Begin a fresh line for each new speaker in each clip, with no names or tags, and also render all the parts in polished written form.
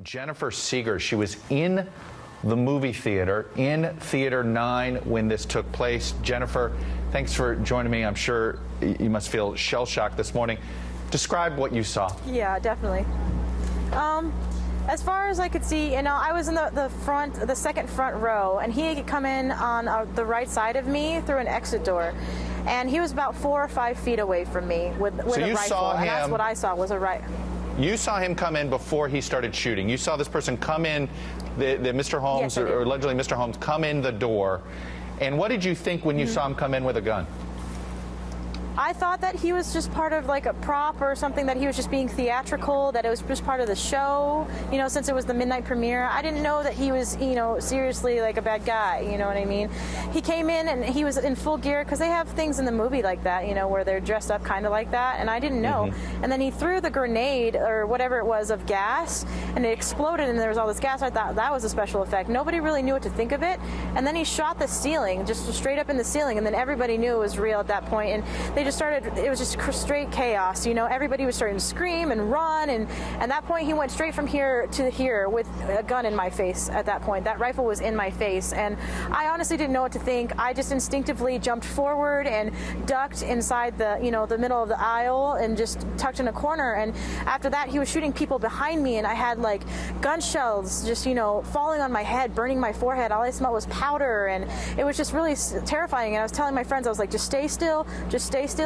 Jennifer Seeger, she was in the movie theater, in Theater 9 when this took place. Jennifer, thanks for joining me. I'm sure you must feel shell-shocked this morning. Describe what you saw.
Yeah, definitely. As far as I could see, I was in the second front row, and he had come in on the right side of me through an exit door. And he was about 4 or 5 feet away from me with a rifle.
Saw him,
and that's what I saw was a rifle.
You saw him come in before he started shooting. You saw this person come in, the Mr. Holmes,
yes,
or allegedly Mr. Holmes, come in the door. And what did you think when you saw him come in with a gun?
I thought that he was just part of like a prop or something, that he was just being theatrical, that it was just part of the show, since it was the midnight premiere. I didn't know that he was, seriously like a bad guy, you know what I mean? He came in and he was in full gear, because they have things in the movie like that, where they're dressed up kind of like that, and I didn't know. And then he threw the grenade or whatever it was of gas, and it exploded, and there was all this gas. I thought that was a special effect. Nobody really knew what to think of it. And then he shot the ceiling, just straight up in the ceiling, and then everybody knew it was real at that point. And they just started, it was just straight chaos, everybody was starting to scream and run, and at that point he went straight from here to here with a gun in my face. At that point, that rifle was in my face, and I honestly didn't know what to think. I just instinctively jumped forward and ducked inside the the middle of the aisle and just tucked in a corner. And after that, he was shooting people behind me, and I had like gun shells just falling on my head, burning my forehead. All I smelled was powder, and it was just really terrifying. And I was telling my friends, I was like, just stay still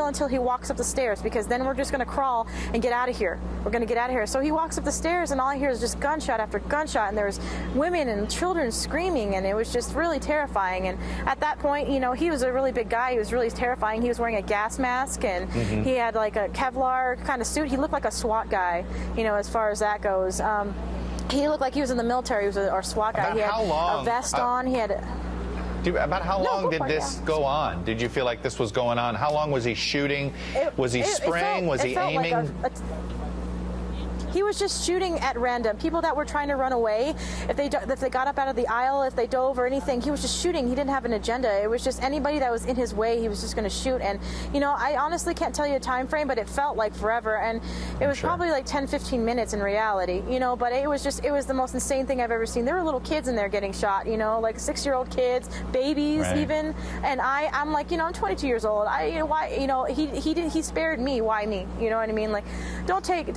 until he walks up the stairs, because then we're just going to crawl and get out of here. We're going to get out of here. So he walks up the stairs, and all I hear is just gunshot after gunshot, and there's women and children screaming, and it was just really terrifying. And at that point, he was a really big guy. He was really terrifying. He was wearing a gas mask, and he had like a Kevlar kind of suit. He looked like a SWAT guy, as far as that goes. He looked like he was in the military. He was a SWAT guy. He had a vest on. He had
about how long did this go on? Did you feel like this was going on? How long was he shooting? Was he spraying? Was he aiming? He was just shooting at random. People that were trying to run away, if they got up out of the aisle, if they dove or anything, he was just shooting. He didn't have an agenda. It was just anybody that was in his way, he was just going to shoot. And, I honestly can't tell you a time frame, but it felt like forever. And it was probably like 10, 15 minutes in reality, but it was the most insane thing I've ever seen. There were little kids in there getting shot, like 6-year-old kids, babies even. And I'm like, I'm 22 years old. He spared me. Why me? You know what I mean? Like, don't take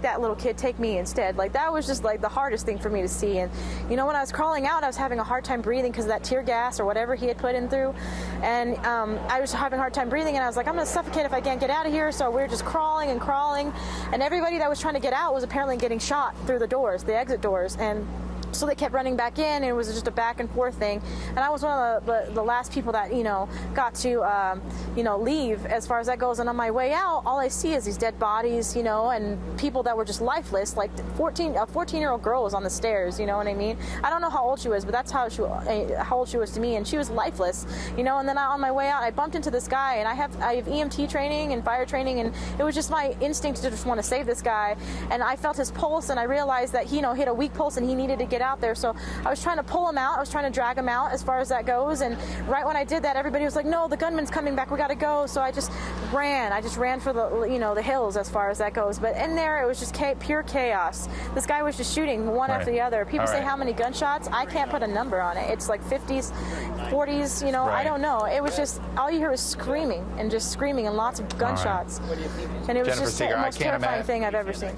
that little kid. Take me instead. Like, that was just like the hardest thing for me to see. And when I was crawling out, I was having a hard time breathing because of that tear gas or whatever he had put in through, and I was having a hard time breathing, and I was like, I'm gonna suffocate if I can't get out of here. So we were just crawling, and everybody that was trying to get out was apparently getting shot through the doors, the exit doors, and so they kept running back in, and it was just a back and forth thing. And I was one of the last people that got to leave as far as that goes. And on my way out, all I see is these dead bodies, and people that were just lifeless. Like a 14-year-old girl was on the stairs. You know what I mean? I don't know how old she was, but that's how old she was to me, and she was lifeless. And then on my way out, I bumped into this guy, and I have EMT training and fire training, and it was just my instinct to just want to save this guy. And I felt his pulse, and I realized that he hit a weak pulse, and he needed to get out there. So I was trying to pull him out. I was trying to drag him out as far as that goes. And right when I did that, everybody was like, no, the gunman's coming back. We got to go. So I just ran. I just ran for the hills as far as that goes. But in there, it was just pure chaos. This guy was just shooting one after the other. People say how many gunshots? I can't put a number on it. It's like 50s, 40s, I don't know. It was just, all you hear was screaming and lots of gunshots. And it was just the most terrifying thing I've ever seen.